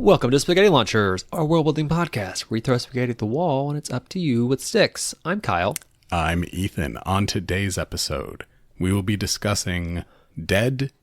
Welcome to Spaghetti Launchers, our world-building podcast where we throw spaghetti at the wall and it's up to you what sticks. I'm Kyle. I'm Ethan. On today's episode, we will be discussing dead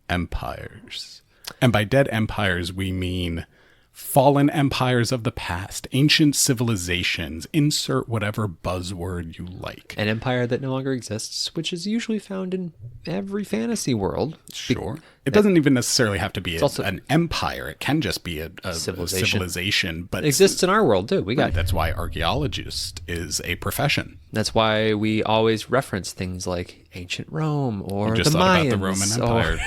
empires. And by dead empires, we mean fallen empires of the past, ancient civilizations, insert whatever buzzword you like. An empire that no longer exists, which is usually found in every fantasy world. Sure. It doesn't even necessarily have to be also an empire. It can just be a civilization. But it exists in our world, too. That's why archaeologist is a profession. That's why we always reference things like ancient Rome or just the thought Mayans. about the Roman Empire.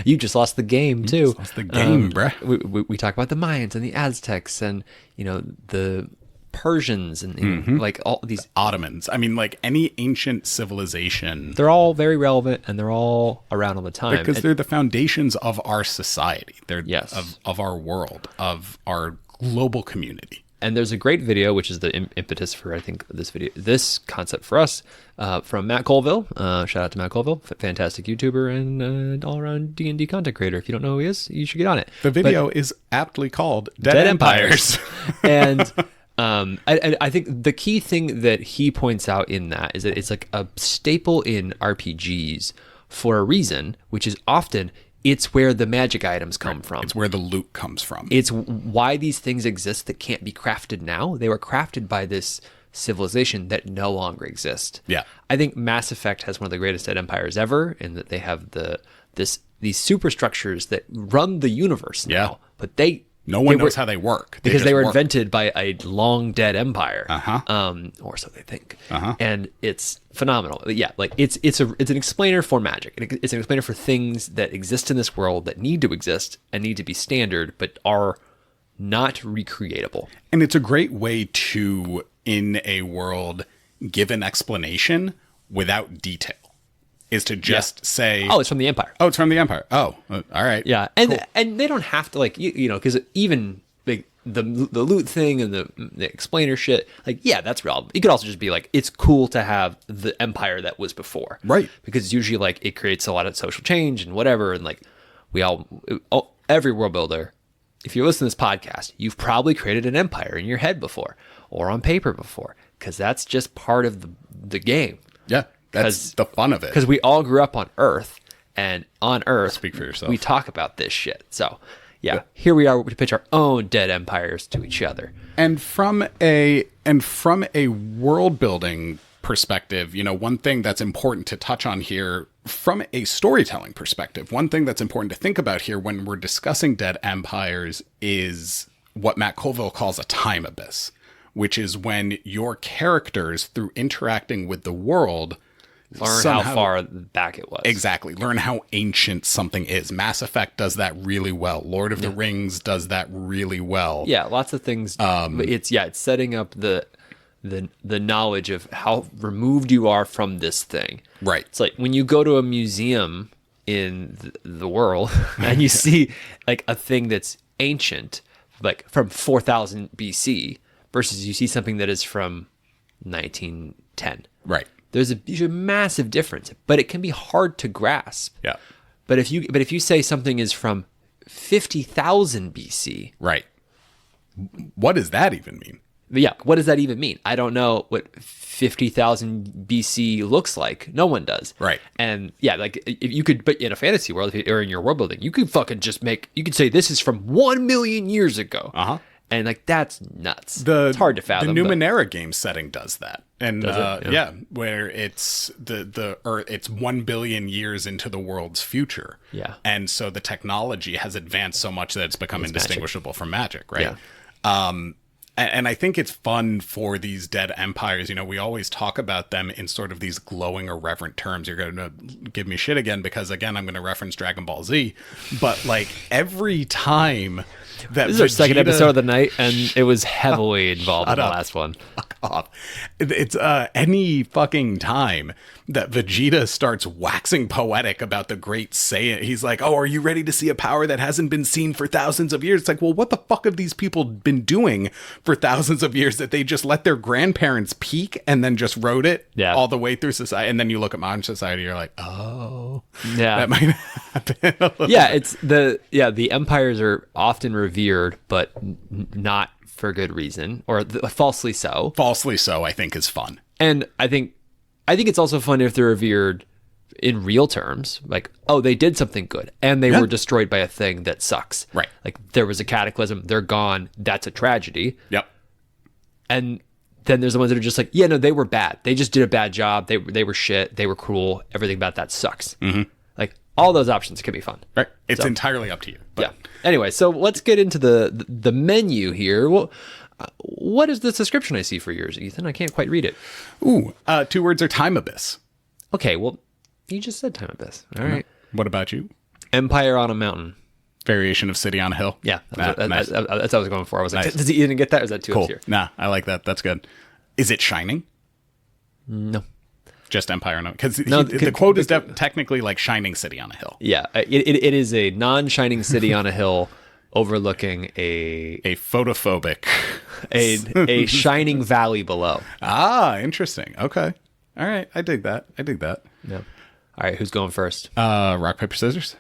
You just lost the game, too. Lost the game, bruh. We talk about the Mayans and the Aztecs and, the Persians and like all these Ottomans. I mean, like any ancient civilization. They're all very relevant and they're all around all the time. Because they're the foundations of our society. They're yes. of our world, of our global community. And there's a great video, which is the impetus for, I think, this concept for us, from Matt Colville. Shout out to Matt Colville, fantastic YouTuber and all-around D&D content creator. If you don't know who he is, you should get on it. The video is aptly called Dead Empires. And I think the key thing that he points out in that is that it's like a staple in RPGs for a reason, which is often it's where the magic items come from. It's where the loot comes from. It's why these things exist that can't be crafted now. They were crafted by this civilization that no longer exists. Yeah. I think Mass Effect has one of the greatest dead empires ever, in that they have these superstructures that run the universe now. Yeah. But no one knows how they work. Because they were invented by a long dead empire. Uh-huh. Or so they think. Uh-huh. And it's phenomenal. Yeah, like it's an explainer for magic. It's an explainer for things that exist in this world that need to exist and need to be standard, but are not recreatable. And it's a great way to, in a world, give an explanation without detail. Is to just say, oh, it's from the Empire. Oh, it's from the Empire. Oh, all right. Yeah, and and they don't have to, like, because even like the loot thing and the explainer shit, like, yeah, that's relevant. It could also just be like, it's cool to have the Empire that was before, right? Because usually, like, it creates a lot of social change and whatever, and like every world builder, if you listen to this podcast, you've probably created an empire in your head before or on paper before, because that's just part of the game. Yeah. That's the fun of it. Because we all grew up on Earth, and on Earth, speak for yourself, we talk about this shit. So, yeah, here we are to pitch our own dead empires to each other. And from a world building perspective, one thing that's important to touch on here, from a storytelling perspective, one thing that's important to think about here when we're discussing dead empires is what Matt Colville calls a time abyss, which is when your characters, through interacting with the world, learn how far back it was. Exactly. Learn how ancient something is. Mass Effect does that really well. Lord of the Rings does that really well. Yeah, lots of things. It's setting up the knowledge of how removed you are from this thing. Right. It's like when you go to a museum in the world and you see like a thing that's ancient, like from 4000 BC, versus you see something that is from 1910. Right. There's a massive difference, but it can be hard to grasp. Yeah. But if you say something is from 50,000 BC, right? What does that even mean? Yeah, what does that even mean? I don't know what 50,000 BC looks like. No one does. Right. And yeah, like if you could, but in a fantasy world or in your world building, you could fucking just you could say this is from 1 million years ago. Uh-huh. And like that's nuts. It's hard to fathom. The Numenera game setting does that, and does it? Yeah, where it's the Earth, it's 1 billion years into the world's future. Yeah, and so the technology has advanced so much that it's become indistinguishable from magic, right? Yeah. And I think it's fun for these dead empires. We always talk about them in sort of these glowing, irreverent terms. You're going to give me shit again because, again, I'm going to reference Dragon Ball Z. But like every time that this is our second episode of the night, and it was heavily involved in the last one. Fuck off. It's any fucking time that Vegeta starts waxing poetic about the great Saiyan. He's like, oh, are you ready to see a power that hasn't been seen for thousands of years? It's like, well, what the fuck have these people been doing for thousands of years that they just let their grandparents peak and then just wrote it all the way through society? And then you look at modern society, you're like, oh, yeah, that might happen. The empires are often revered, but not for good reason, or falsely so. Falsely so, I think, is fun. And I think it's also fun if they're revered in real terms, like, oh, they did something good and they were destroyed by a thing that sucks. Right. Like there was a cataclysm, they're gone. That's a tragedy. Yep. And then there's the ones that are just like, yeah, no, they were bad. They just did a bad job. They were shit. They were cruel. Everything about that sucks. Mm-hmm. Like all those options can be fun. Right. It's entirely up to you. But. Yeah. Anyway, so let's get into the menu here. Well, what is the description I see for yours, Ethan? I can't quite read it. Ooh, 2 words are time abyss. Okay, well, you just said time abyss. All right. What about you? Empire on a mountain. Variation of city on a hill. Yeah, Nice. that's what I was going for. I was like, Nice. does he even get that? Or is that too Cool. obscure? Nah, I like that. That's good. Is it shining? No. Just Empire on a because No, the quote is technically like shining city on a hill. Yeah, it is a non-shining city on a hill overlooking a photophobic, a shining valley below. Ah, interesting. Okay. All right. I dig that. Yeah. All right, who's going first? Rock, paper, scissors.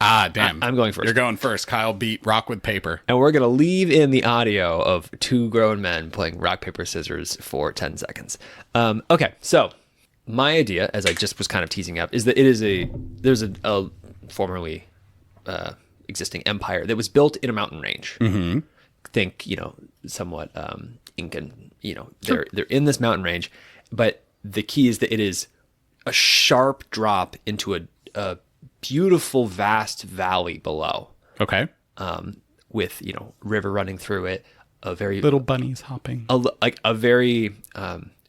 Ah, damn. I'm going first. You're going first. Kyle beat rock with paper. And we're going to leave in the audio of 2 grown men playing rock, paper, scissors for 10 seconds. Okay, so my idea, as I just was kind of teasing up, is that there's a formerly existing empire that was built in a mountain range. Mm-hmm. Think, somewhat Incan, they're in this mountain range, but the key is that it is a sharp drop into a beautiful, vast valley below. Okay. With, river running through it, a very little bunnies hopping. A very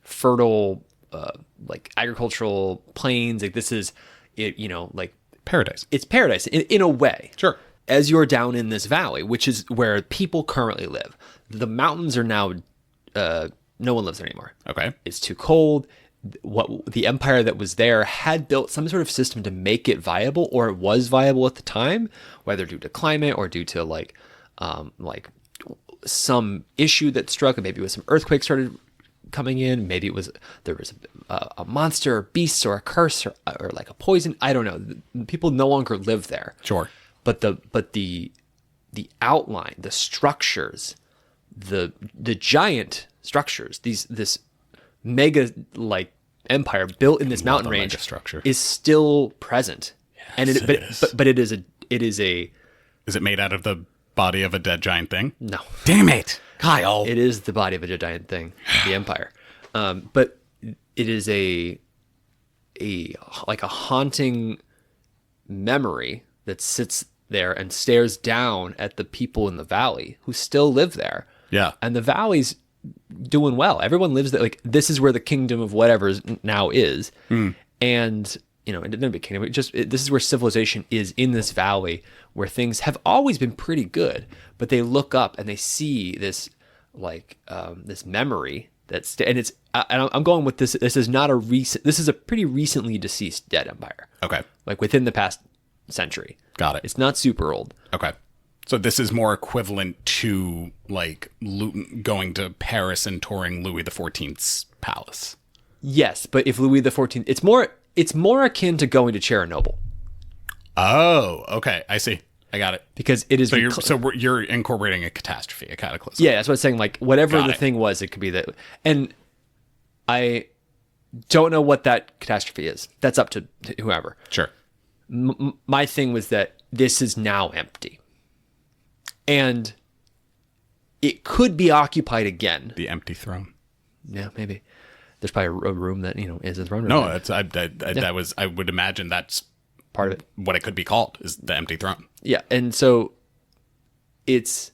fertile, like agricultural plains. Like this is it, like Paradise. It's paradise in a way. Sure. As you're down in this valley, which is where people currently live. The mountains are now, no one lives there anymore. Okay. It's too cold. What the empire that was there had built some sort of system to make it viable, or it was viable at the time, whether due to climate or due to like some issue that struck, maybe it was some earthquakes started coming in, maybe there was a monster, or beasts, or a curse, or like a poison. I don't know. People no longer live there. Sure. But the outline, the structures, the giant structures, this mega like empire built in this mountain range structure is still present. Yes, And but it is a Is it made out of the body of a dead giant thing? no. Damn it, Kyle. It is the body of a giant thing, the empire. But it is a haunting memory that sits there and stares down at the people in the valley who still live there. Yeah. And the valley's doing well. Everyone lives there. Like this is where the kingdom of whatever now is. And it didn't be kingdom. This is where civilization is, in this valley where things have always been pretty good, but they look up and they see this this memory and I'm going with this. This is not a recent. This is a pretty recently deceased dead empire. Okay. Like within the past century. Got it. It's not super old. Okay. So this is more equivalent to like going to Paris and touring Louis XIV's palace. Yes, but if Louis XIV, it's more akin to going to Chernobyl. Oh, okay. I see. I got it. Because it is. So you're incorporating a catastrophe, a cataclysm. Yeah, that's what I'm saying. Like whatever Got the it. thing was, it could be that. And I don't know what that catastrophe is. That's up to whoever. Sure. My thing was that this is now empty. And it could be occupied again. The empty throne. Yeah, maybe. There's probably a room that, is a throne room. No, that was, I would imagine that's part of it. What it could be called is the empty throne. Yeah, and so it's,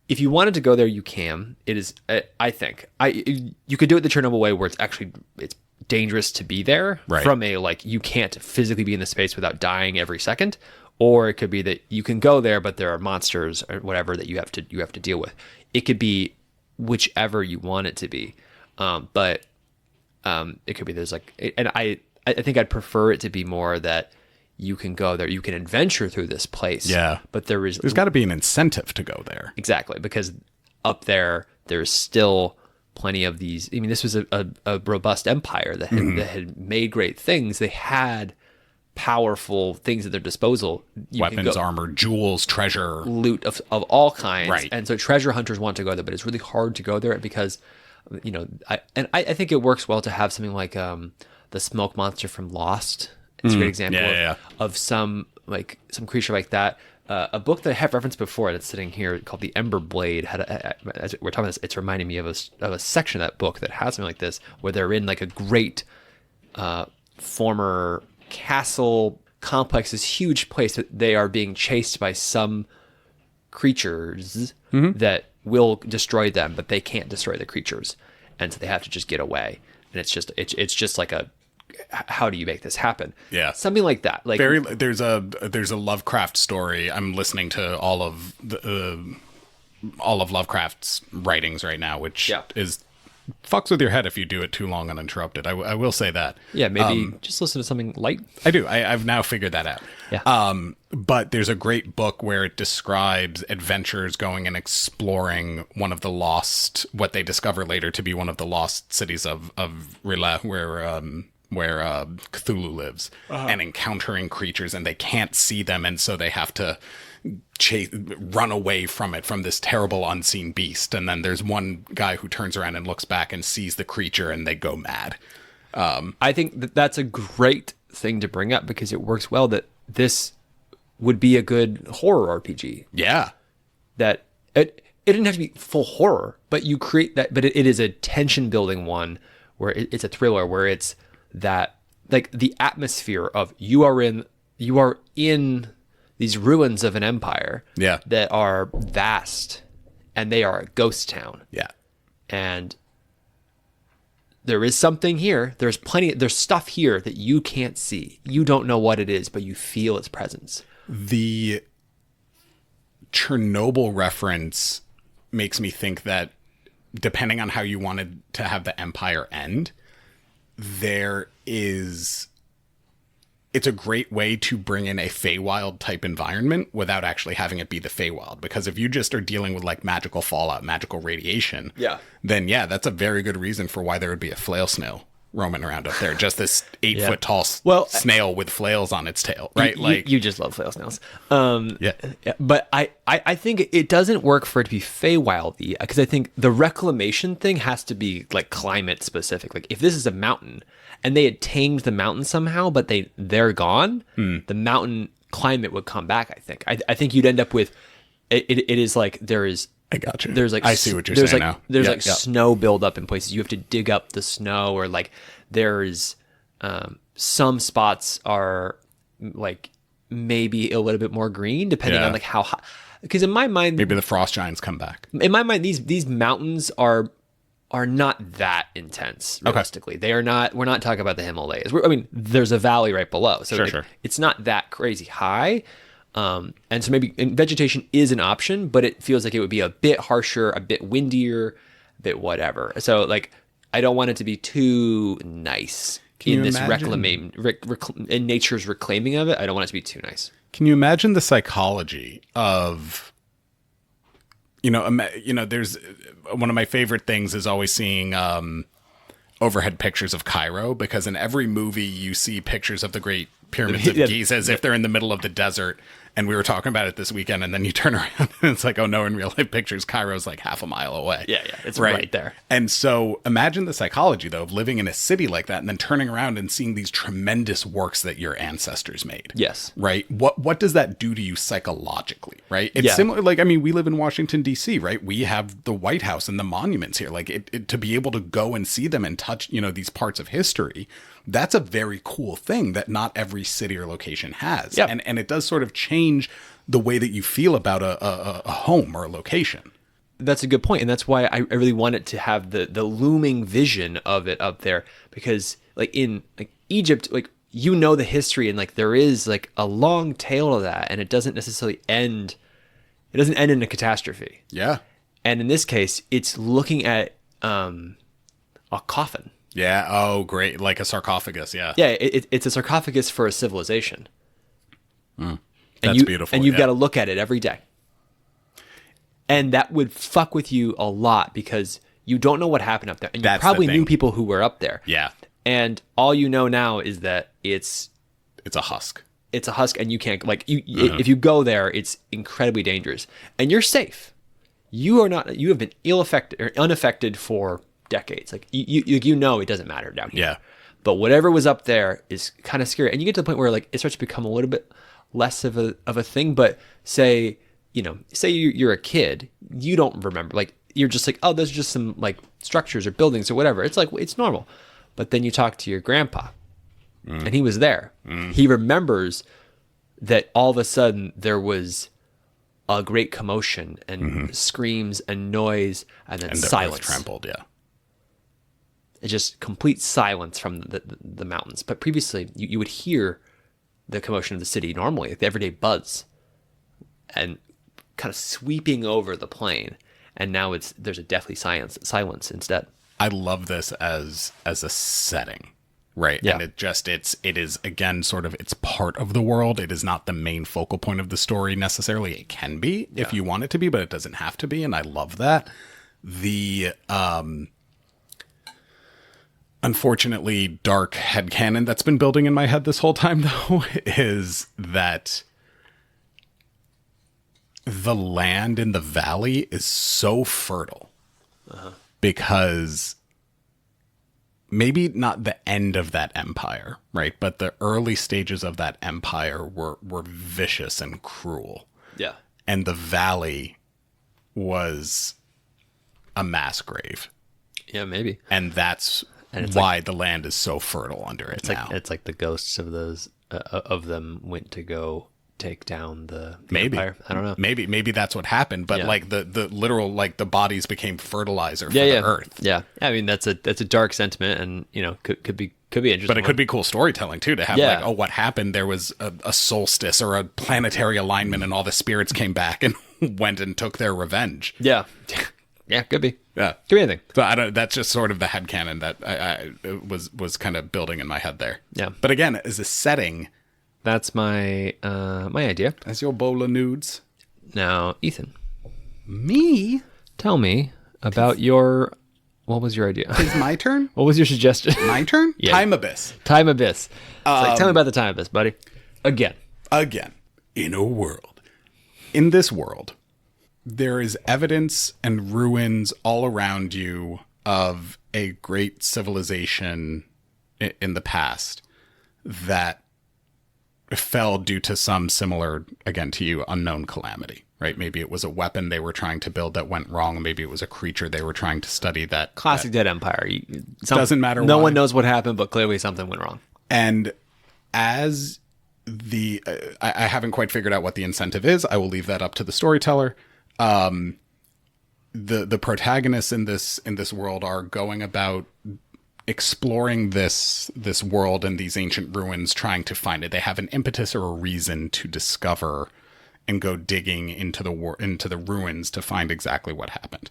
if you wanted to go there, you can. It is, I think, you could do it the Chernobyl way, where it's dangerous to be there, right, from a you can't physically be in the space without dying every second, or it could be that you can go there, but there are monsters or whatever that you have to deal with. It could be whichever you want it to be, but it could be there's and I think I'd prefer it to be more that you can go there, you can adventure through this place. Yeah, but there's got to be an incentive to go there. Exactly, because up there's still plenty of these. I mean, this was a robust empire that had made great things. They had powerful things at their disposal. Weapons, armor, jewels, treasure, loot of all kinds. Right. And so treasure hunters want to go there, but it's really hard to go there because, I think it works well to have something like the smoke monster from Lost. It's a great example of some creature like that. A book that I have referenced before that's sitting here called The Ember Blade as we're talking about this, it's reminding me of a section of that book that has something like this, where they're in like a great former castle complex, this huge place that they are being chased by some creatures that will destroy them, but they can't destroy the creatures, and so they have to just get away. And it's just like how do you make this happen? Yeah, something like that. Like there's a Lovecraft story. I'm listening to all of Lovecraft's writings right now, which is fucks with your head if you do it too long uninterrupted. I will say that. Yeah, maybe just listen to something light. I do. I've now figured that out. Yeah. But there's a great book where it describes adventurers going and exploring what they discover later to be one of the lost cities of R'lyeh, where Cthulhu lives, and encountering creatures, and they can't see them, and so they have to run away from this terrible unseen beast. And then there's one guy who turns around and looks back and sees the creature, and they go mad. I think that's a great thing to bring up because it works well that this would be a good horror RPG. Yeah. That it didn't have to be full horror, but you create that, but it is a tension building one where it's a thriller where it's that, like, the atmosphere of you are in these ruins of an empire that are vast, and they are a ghost town. Yeah. And there is something here. There's stuff here that you can't see. You don't know what it is, but you feel its presence. The Chernobyl reference makes me think that depending on how you wanted to have the empire end, it's a great way to bring in a Feywild type environment without actually having it be the Feywild. Because if you just are dealing with like magical fallout, magical radiation, then that's a very good reason for why there would be a flail snail roaming around up there. Just this 8 foot tall snail with flails on its tail, right? You just love flail snails. But I think it doesn't work for it to be Feywildy, because I think the reclamation thing has to be like climate specific. Like if this is a mountain and they had tamed the mountain somehow, but they're gone, the mountain climate would come back. I think you'd end up with it is like there is. I got you. There's like I see what you're saying now. There's snow buildup in places. You have to dig up the snow, or like there's some spots are like maybe a little bit more green depending on like how hot. Because in my mind, maybe the frost giants come back. In my mind, these mountains are not that intense. Realistically, they are not. We're not talking about the Himalayas. There's a valley right below, so it's not that crazy high. And so maybe vegetation is an option, but it feels like it would be a bit harsher, a bit windier, a bit whatever. So like, I don't want it to be too nice in this in nature's reclaiming of it. I don't want it to be too nice. Can you imagine the psychology of, there's one of my favorite things is always seeing, overhead pictures of Cairo, because in every movie you see pictures of the Great Pyramids of Giza as if they're in the middle of the desert. And we were talking about it this weekend, and then you turn around and it's like, oh no, in real life pictures, Cairo's like half a mile away. Yeah, it's right there. And so imagine the psychology, though, of living in a city like that and then turning around and seeing these tremendous works that your ancestors made. Yes. Right? What does that do to you psychologically, right? It's similar, like, we live in Washington, D.C., right? We have the White House and the monuments here. Like, to be able to go and see them and touch, these parts of history, that's a very cool thing that not every city or location has. Yep. And it does sort of change the way that you feel about a home or a location. That's a good point. And that's why I really want it to have the looming vision of it up there, because like in like Egypt, like, the history, and like there is like a long tail of that, and it doesn't necessarily end. It doesn't end in a catastrophe. Yeah. And in this case, it's looking at a coffin. Yeah. Oh, great. Like a sarcophagus. Yeah. Yeah. It's a sarcophagus for a civilization. That's beautiful. And you've got to look at it every day. And that would fuck with you a lot, because You don't know what happened up there. And you That's the probably knew thing. people who were up there. Yeah. And all you know now is that it's It's a husk. a husk, and you can't, like, if you go there, it's incredibly dangerous. And you're safe. You have been ill-affected or unaffected for decades. Like, you know it doesn't matter down here. Yeah. But whatever was up there is kind of scary. And you get to the point where, like, it starts to become a little bit less of a thing. But say you're a kid, you don't remember. Like, you're just like, oh, those are just some, like, structures or buildings or whatever. It's like, it's normal. But then you talk to your grandpa, and he was there. He remembers that all of a sudden there was a great commotion and screams and noise and then And the silence. earth trembled, yeah. It's just complete silence from the mountains. But previously, you would hear the commotion of the city normally, like the everyday buzz, and kind of sweeping over the plain. And now there's a deathly silence instead. I love this as a setting, right? Yeah. And it is again sort of, it's part of the world. It is not the main focal point of the story necessarily. It can be if you want it to be, but it doesn't have to be. And I love that. The unfortunately dark headcanon that's been building in my head this whole time, though, is that the land in the valley is so fertile because maybe not the end of that empire, right? But the early stages of that empire were vicious and cruel. Yeah. And the valley was a mass grave. Yeah, maybe. And that's it's why the land is so fertile under it now. It's like the ghosts of those of them went to go take down the Maybe. empire. I don't know. Maybe that's what happened, but Yeah. like the literal, like the bodies became fertilizer for Yeah, the yeah. earth. Yeah. I mean, that's a dark sentiment, and could be interesting. But it could be cool storytelling too, to have Yeah. like, oh, what happened? There was a solstice or a planetary alignment, and all the spirits came back and went and took their revenge. Yeah. Yeah, could be. Yeah. Could be anything. So I don't. That's just sort of the headcanon that I was kind of building in my head there. Yeah. But again, as a setting, That's my my idea. as your bowl of nudes. Now, Ethan, Me? tell me about your. What was your idea? It's my turn? What was your suggestion? My turn? Yeah. Time Abyss. Time Abyss. It's like, tell me about the Time Abyss, buddy. Again. Again, in a world. In this world, there is evidence and ruins all around you of a great civilization in the past that fell due to some similar, again to you, unknown calamity, right? Maybe it was a weapon they were trying to build that went wrong. Maybe it was a creature they were trying to study that. Classic Dead Empire. Doesn't matter No why. one knows what happened, but clearly something went wrong. And as the I haven't quite figured out what the incentive is. I will leave that up to the storyteller. The protagonists in this world are going about exploring this world and these ancient ruins, trying to find it. They have an impetus or a reason to discover and go digging into the ruins to find exactly what happened.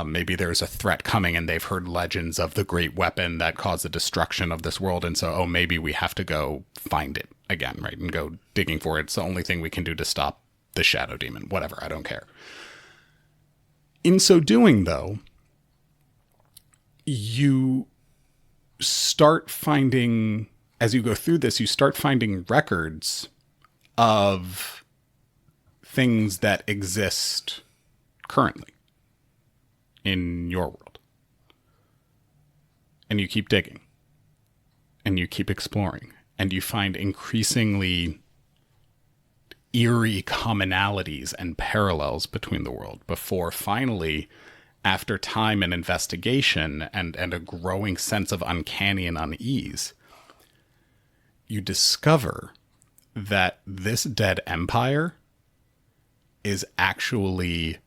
Maybe there's a threat coming and they've heard legends of the great weapon that caused the destruction of this world. And so, maybe we have to go find it again, right? And go digging for it. It's the only thing we can do to stop the shadow demon. Whatever, I don't care. In so doing, though, you start finding, as you go through this, you start finding records of things that exist currently in your world. And you keep digging. And you keep exploring. And you find increasingly eerie commonalities and parallels between the world before finally, after time and investigation and a growing sense of uncanny and unease, you discover that this dead empire is actually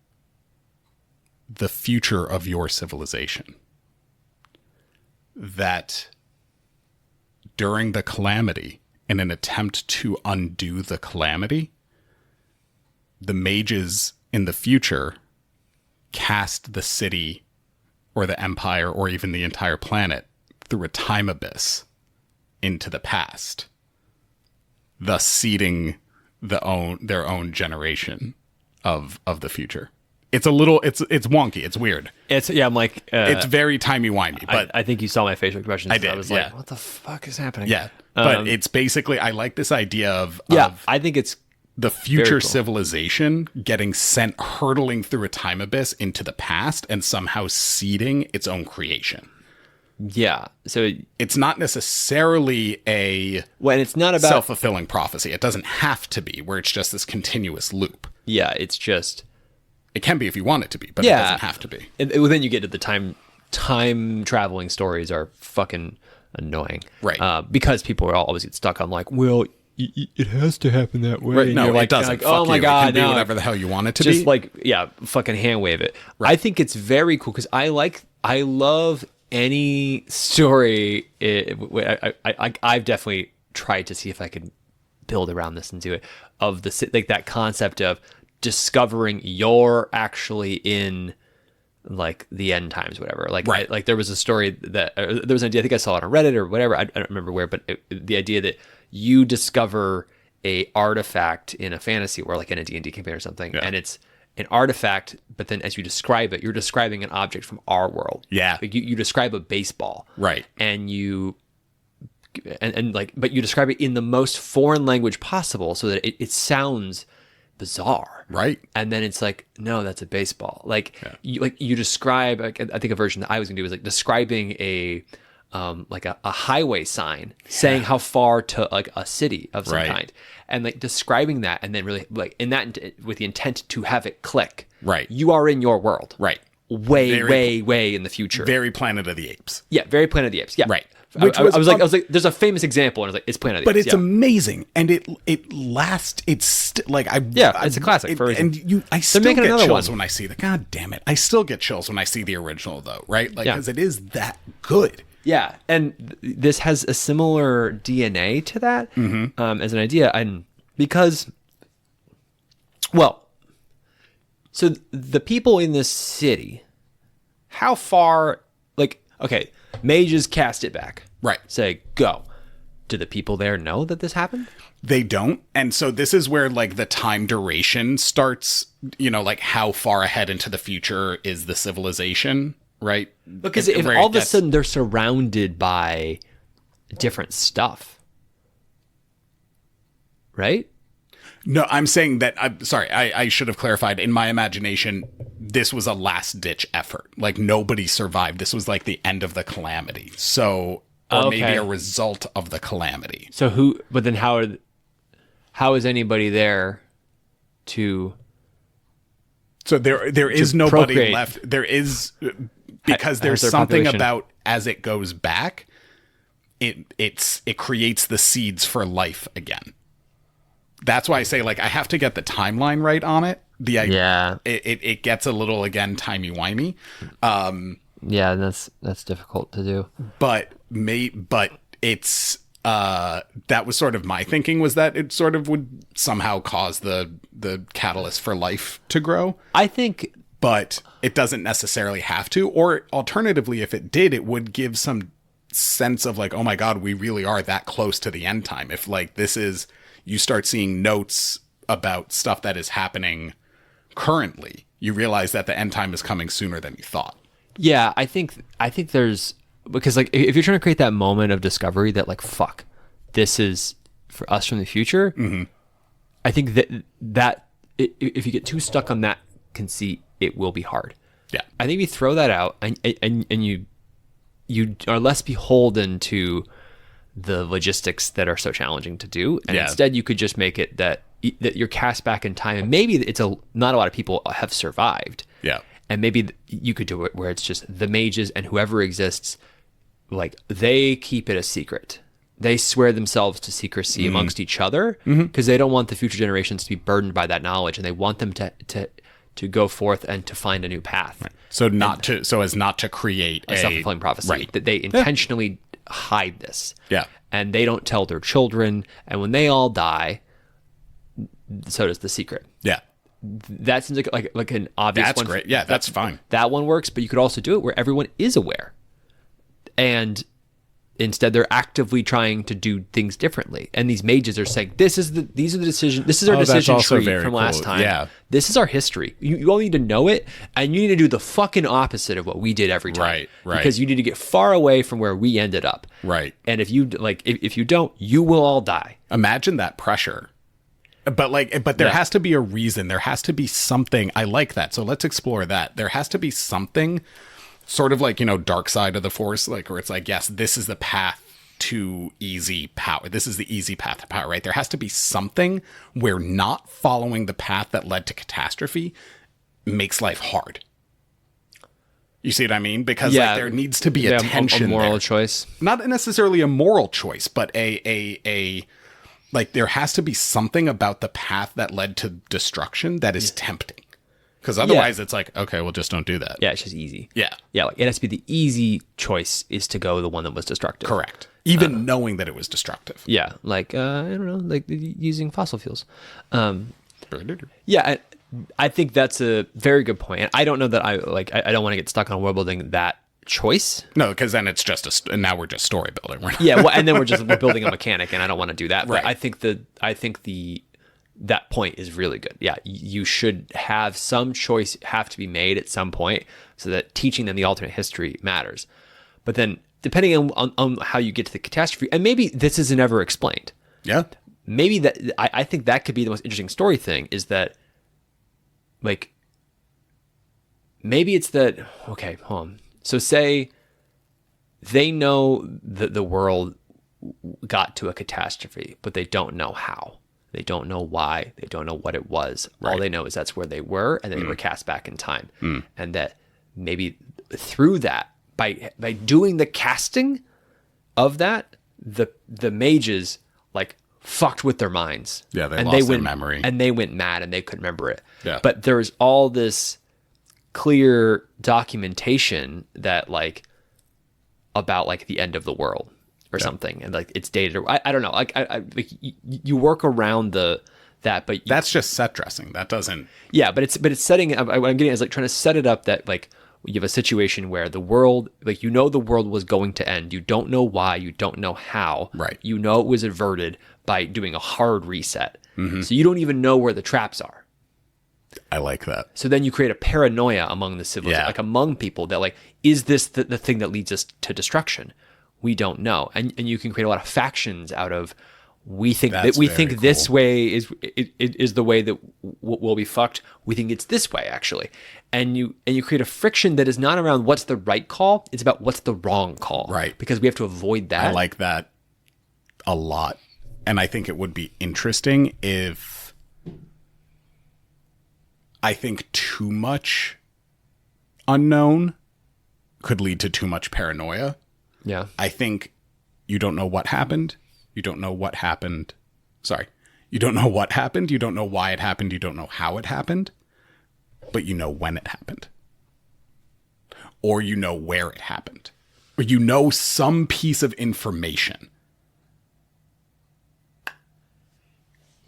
the future of your civilization. That during the calamity, in an attempt to undo the calamity, the mages in the future cast the city or the empire or even the entire planet through a time abyss into the past, thus seeding their own generation of the future. It's a little, it's wonky. It's weird. I'm like, It's very timey-wimey, but I think you saw my facial expressions. I did, I was yeah. like, what the fuck is happening? yeah. But it's basically, I like this idea of I think it's the future cool. civilization getting sent hurtling through a time abyss into the past and somehow seeding its own creation. yeah. So It's not necessarily a when it's not about self-fulfilling prophecy. It doesn't have to be, where it's just this continuous loop. yeah, it's just It can be if you want it to be, but Yeah. it doesn't have to be. and then you get to the time traveling stories are fucking annoying, Right. Because people are always get stuck on like, well, it has to happen that way. Right. And No, you're it doesn't. like, Fuck oh my you. god, It can be no. whatever the hell you want it to Just be. like fucking hand wave it. I think it's very cool because I love any story. I've definitely tried to see if I could build around this and do it of the like that concept of discovering you're actually in like the end times, whatever. Like Right. like there was a story that there was an idea. I think I saw it on Reddit or whatever. I don't remember where, but the idea that you discover a artifact in a fantasy or like in a D&D campaign or something, and it's an artifact, but then as you describe it, you're describing an object from our world. Yeah. Like you describe a baseball, Right. and but you describe it in the most foreign language possible so that it sounds bizarre. Right. And then it's like, no, that's a baseball. You describe, I think a version that I was gonna do was like describing a highway sign saying how far to like a city of some Right. kind, and like describing that, and then really like in that with the intent to have it click. Right. You are in your world. Right. Way in the future. Very Planet of the Apes. Yeah, very Planet of the Apes. Yeah, Right. I was like, there's a famous example, and I was like, it's Planet of the But Apes. it's amazing, and it lasts. It's a classic for a reason. And I still making get another chills one. when I see the. God damn it! I still get chills when I see the original, though. Right? Like, Yeah. because it is that good. Yeah, and this has a similar DNA to that as an idea, and because, well, so the people in this city, how far? Like, okay, mages cast it back. Right. Say go. Do the people there know that this happened? They don't, and so this is where like the time duration starts. You know, like how far ahead into the future is the civilization? Right. Because if all of a sudden they're surrounded by different stuff, right? No, I'm saying that. I'm sorry. I should have clarified. In my imagination, this was a last ditch effort. Like nobody survived. This was like the end of the calamity. So, or Okay. maybe a result of the calamity. So who? But then how is anybody there to? So there is nobody procreate. left. There is because Has there's their something population- about as it goes back, it creates the seeds for life again. That's why I say like I have to get the timeline right on it. Yeah. It gets a little again timey-wimey. Yeah, that's difficult to do. But it's that was sort of my thinking, was that it sort of would somehow cause the catalyst for life to grow, I think. but it doesn't necessarily have to. Or alternatively, if it did, it would give some sense of like, oh my god, we really are that close to the end time. If like this is, you start seeing notes about stuff that is happening currently, you realize that the end time is coming sooner than you thought. Yeah, I think there's, because like if you're trying to create that moment of discovery that like fuck, this is for us from the future. Mm-hmm. I think that if you get too stuck on that conceit, it will be hard. Yeah. I think if you throw that out and you are less beholden to the logistics that are so challenging to do, and instead you could just make it that you're cast back in time, and maybe not a lot of people have survived. Yeah. And maybe you could do it where it's just the mages and whoever exists, like they keep it a secret. They swear themselves to secrecy amongst each other because they don't want the future generations to be burdened by that knowledge, and they want them to go forth and to find a new path. Right. So as not to create A self-fulfilling prophecy. Right. That they intentionally hide this. Yeah. And they don't tell their children. And when they all die, so does the secret. Yeah. That seems like an obvious That's one. great. Yeah, that's fine. That one works, but you could also do it where everyone is aware. And Instead, they're actively trying to do things differently. And these mages are saying, these are the decisions. This is our decision also tree very from last cool. time. Yeah. This is our history. You all need to know it, and you need to do the fucking opposite of what we did every time. Right. Because you need to get far away from where we ended up. Right. And if you if you don't, you will all die. Imagine that pressure. But there has to be a reason. There has to be something. I like that. So let's explore that. There has to be something sort of like, dark side of the force, like where it's like, yes, this is the path to easy power. This is the easy path to power, right? There has to be something where not following the path that led to catastrophe makes life hard. You see what I mean? Because there needs to be a tension, a moral there. choice. Not necessarily a moral choice, but like there has to be something about the path that led to destruction that is tempting. Because otherwise it's like, okay, well, just don't do that. Yeah, it's just easy. Yeah. Yeah, like it has to be the easy choice is to go the one that was destructive. Correct. Even knowing that it was destructive. Yeah, like I don't know, like using fossil fuels. Yeah, I think that's a very good point. And I don't know that I don't want to get stuck on world building that choice. No, because then it's just and now we're just story building. We're not. Yeah, well, and then we're building a mechanic, and I don't want to do that. But Right. I think that point is really good. Yeah, you should have some choice have to be made at some point, so that teaching them the alternate history matters. But then, depending on how you get to the catastrophe, and maybe this isn't ever explained. Yeah. Maybe that I think that could be the most interesting story thing is that, like, maybe it's that. Okay, hold on. So say they know that the world got to a catastrophe, but they don't know how. They don't know why. They don't know what it was. Right. All they know is that's where they were, and then they were cast back in time. And that maybe through that, by doing the casting of that, the mages like fucked with their minds. Yeah, they and lost their went, memory. and they went mad, and they couldn't remember it. Yeah. But there's all this clear documentation that like about like the end of the world or something, and like it's dated. I don't know. Like like you work around that, but That's just set dressing. That doesn't. yeah, but it's setting. What I'm getting is like trying to set it up that like you have a situation where the world, like the world was going to end. You don't know why. You don't know how. Right. You know it was averted by doing a hard reset. So you don't even know where the traps are. I like that. So then you create a paranoia among the civilians, Yeah. like among people that like, is this the thing that leads us to destruction? We don't know. And you can create a lot of factions out of, we think That's that we very think this cool. way is the way that we'll be fucked. We think it's this way actually. And you create a friction that is not around what's the right call. It's about what's the wrong call. Right. Because we have to avoid that. I like that a lot. And I think it would be interesting if I think too much unknown could lead to too much paranoia. Yeah. I think you don't know what happened. You don't know what happened. Sorry. You don't know what happened. You don't know why it happened. You don't know how it happened. But you know when it happened. Or you know where it happened. Or you know some piece of information.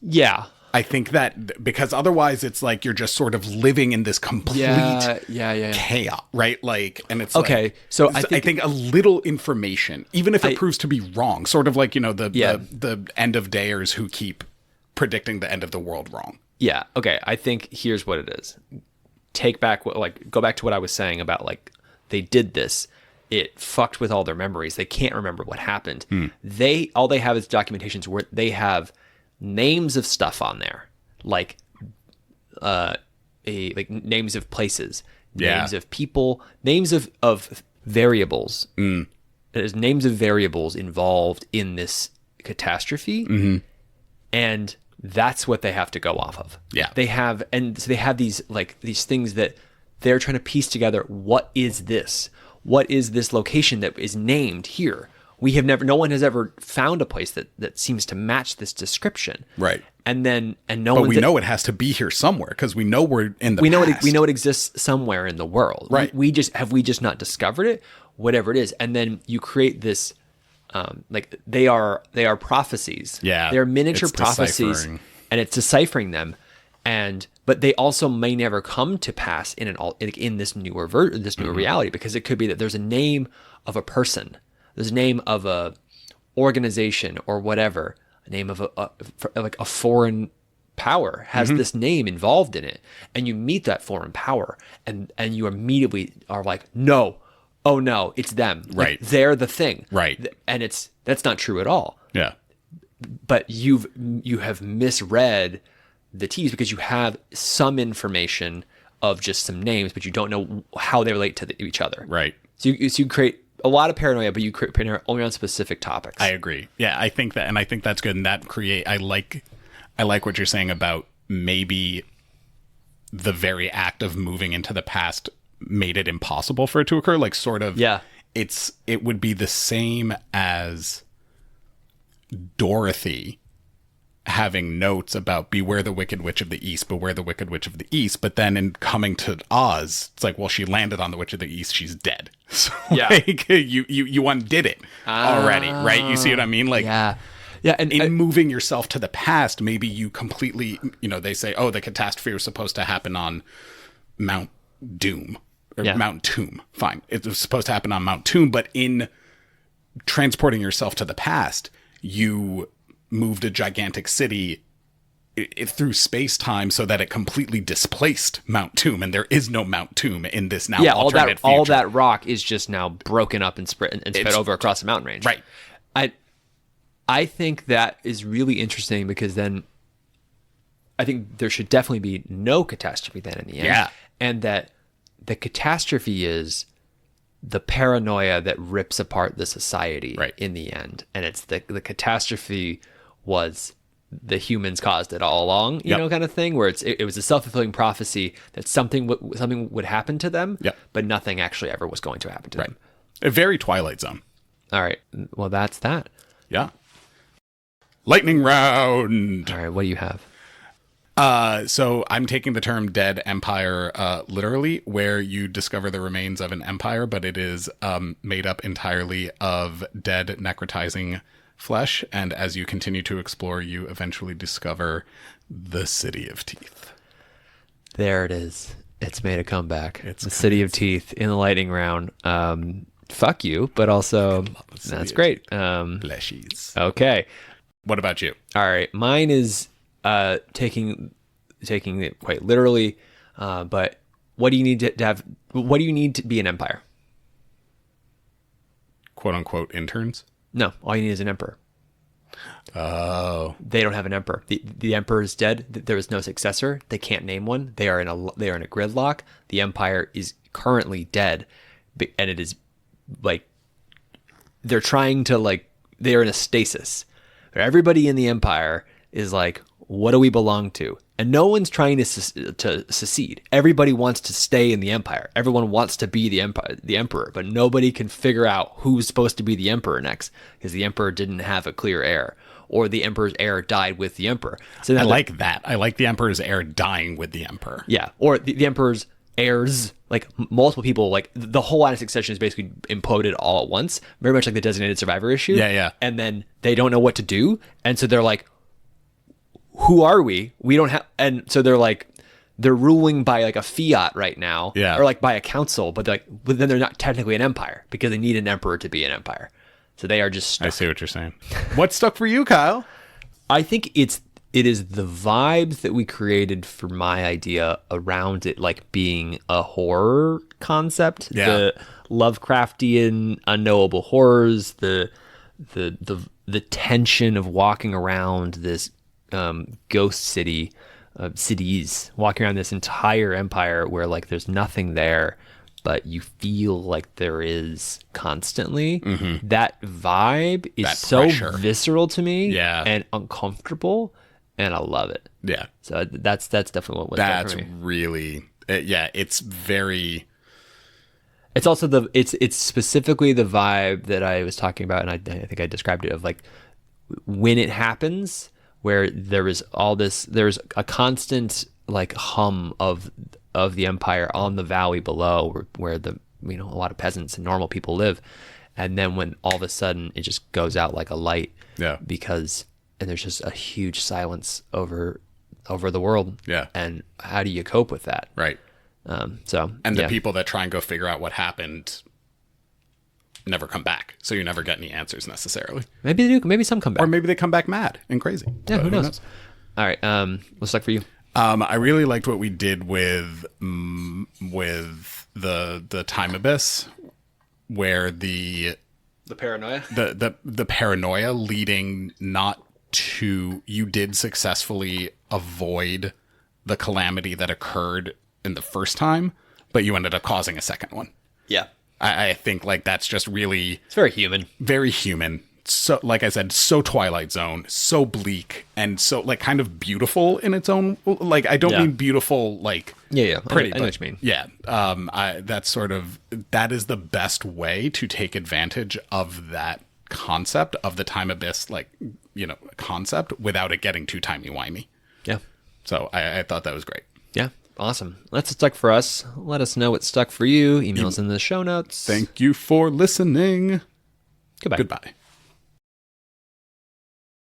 Yeah. I think that because otherwise it's like you're just sort of living in this complete Yeah. chaos, right? Like, and it's Okay, like, so I I think a little information, even if it proves to be wrong, sort of like, the end of dayers who keep predicting the end of the world wrong. Yeah. Okay. I think here's what it is. Go back to what I was saying about like they did this. It fucked with all their memories. They can't remember what happened. All they have is documentations where they have names of stuff on there, like names of places, names of people, names of variables. There's names of variables involved in this catastrophe, and that's what they have to go off of. Yeah. They have these things that they're trying to piece together. What is this? What is this location that is named here? No one has ever found a place that seems to match this description. Right. And But we know it has to be here somewhere because we know we're in the past. we know it exists somewhere in the world. Right. We just not discovered it, whatever it is. And then you create this they are prophecies. Yeah. They're miniature It's prophecies, deciphering. and it's deciphering them. But they also may never come to pass in this newer reality, because it could be that there's a name of a person there's a name of a organization or whatever, a name of like a foreign power has this name involved in it, and you meet that foreign power, and you immediately are like, no, oh no, it's them, Right? Like, they're the thing, Right? And that's not true at all. Yeah. But you have misread the T's because you have some information of just some names, but you don't know how they relate to each other. Right. So you create a lot of paranoia, but you create paranoia only on specific topics. I agree. Yeah, I think that's good, and that I like what you're saying about maybe the very act of moving into the past made it impossible for it to occur. Like, sort of. Yeah. It would be the same as Dorothy having notes about beware the Wicked Witch of the East, beware the Wicked Witch of the East, but then in coming to Oz, it's like, well, she landed on the Witch of the East, she's dead. So Yeah. like, you undid it already, right? You see what I mean? Like, Yeah. Yeah. And in moving yourself to the past, maybe you completely, they say, oh, the catastrophe was supposed to happen on Mount Doom or Yeah. Mount Tomb. Fine. It was supposed to happen on Mount Tomb, but in transporting yourself to the past, you moved a gigantic city through space-time so that it completely displaced Mount Tomb, and there is no Mount Tomb in this now alternate future. all that rock is just now broken up and spread over across the mountain range. Right. I think that is really interesting, because then I think there should definitely be no catastrophe then in the end. Yeah. And that the catastrophe is the paranoia that rips apart the society Right. in the end. And it's the catastrophe was the humans caused it all along, you Yep. know, kind of thing, where it was a self-fulfilling prophecy that something would happen to them, Yep. but nothing actually ever was going to happen to Right. them. A very Twilight Zone. All right. Well, that's that. Yeah. Lightning round. All right. What do you have? So I'm taking the term dead empire literally, where you discover the remains of an empire, but it is made up entirely of dead necrotizing flesh. And as you continue to explore, you eventually discover the City of Teeth. There it is. It's made a comeback. It's the City of Teeth in the lightning round. Fuck you, but also that's great. Fleshies. Okay. What about you? All right. Mine is taking it quite literally. But what do you need to have? What do you need to be an empire? Quote unquote interns? No, all you need is an emperor. Oh. They don't have an emperor. The emperor is dead. There is no successor. They can't name one. They are in a gridlock. The empire is currently dead, and it is like they're trying to they are in a stasis. Everybody in the empire is like, what do we belong to? And no one's trying to secede. Everybody wants to stay in the empire. Everyone wants to be the emperor, but nobody can figure out who's supposed to be the emperor next, because the emperor didn't have a clear heir, or the emperor's heir died with the emperor. So I like that. I like the emperor's heir dying with the emperor. Yeah, or the emperor's heirs, multiple people, the whole line of succession is basically imploded all at once, very much like the designated survivor issue. Yeah. And then they don't know what to do, and so they're like, who are we? We don't have, and so they're ruling by a fiat right now, or by a council, but then they're not technically an empire because they need an emperor to be an empire. So they are just stuck. I see what you're saying. What stuck for you, Kyle? I think it is the vibes that we created for my idea around it, being a horror concept, the Lovecraftian unknowable horrors, the tension of walking around this ghost cities, walking around this entire empire where there's nothing there, but you feel like there is constantly. Mm-hmm. That vibe is so visceral to me, and uncomfortable, and I love it. Yeah. So that's definitely what was that's for me. Really, it's very. It's also it's specifically the vibe that I was talking about, and I think I described it of when it happens, where there's a constant hum of the empire on the valley below, where a lot of peasants and normal people live, and then when all of a sudden it just goes out like a light, and there's just a huge silence over the world, and how do you cope with that, right? The people that try and go figure out what happened never come back. So you never get any answers necessarily. Maybe they do. Maybe some come back. Or maybe they come back mad and crazy. Yeah, But who knows? All right. What's stuck for you? I really liked what we did with the Time Abyss, where the paranoia. the paranoia leading not to, you did successfully avoid the calamity that occurred in the first time, but you ended up causing a second one. Yeah. I think like that's just really It's very human. very human. So, like I said, so Twilight Zone, so bleak, and so like kind of beautiful in its own. Like I don't Yeah. mean beautiful like Yeah. pretty. I know but what you mean. Yeah, that's sort of, that is the best way to take advantage of that concept of the Time Abyss, like, you know, concept without it getting too timey-wimey. Yeah. So I thought that was great. Yeah. Awesome. That's stuck for us. Let us know what's stuck for you. Emails in the show notes. Thank you for listening. Goodbye. Goodbye.